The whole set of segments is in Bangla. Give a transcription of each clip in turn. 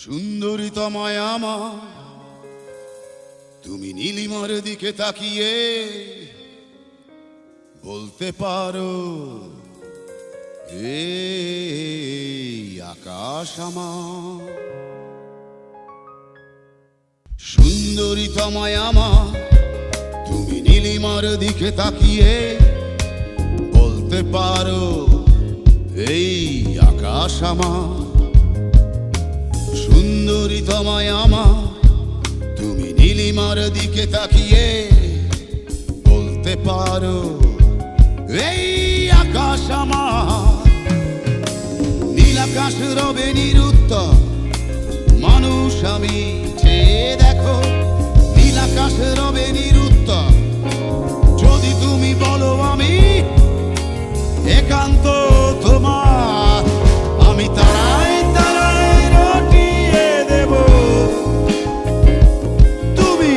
সুন্দরী তমায় আমার, তুমি নীলিমার দিকে তাকিয়ে বলতে পারো এই আকাশ আমার। সুন্দরী তমায় আমার, তুমি নীলিমার দিকে তাকিয়ে বলতে পারো এই আকাশ আমার। সুন্দরী তমায় আমার, তুমি নীলিমার দিকে তাকিয়ে বলতে পারো এই আকাশ আমার। নীল আকাশ রবে নিরুত্তর, মানুষ আমি চেয়ে দেখো। নীল আকাশ রবে নিরুত্তর, যদি তুমি বলো আমি একান্ত তোমার, আমি তারায় তারায় রটিয়ে দেব তুমি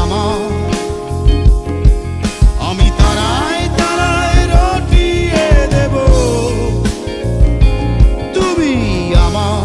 আমার। আমি তারায় তারায় রটিয়ে দেব তুমি আমার।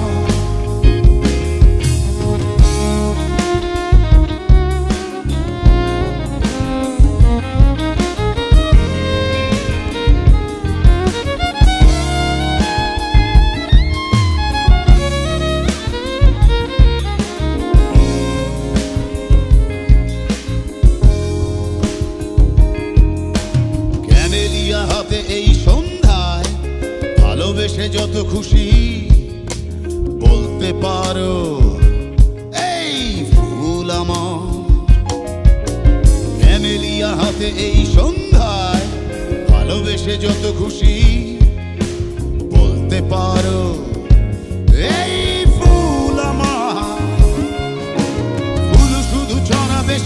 হাতে এই সন্ধ্যায় ভালোবেসে যত খুশি বলতে পারো এই ফুল আমার। ক্যামেলিয়া হাতে এই সন্ধ্যায় ভালোবেসে যত খুশি বলতে পারো এই ফুল আমার। ফুল শুধু ছড়াবে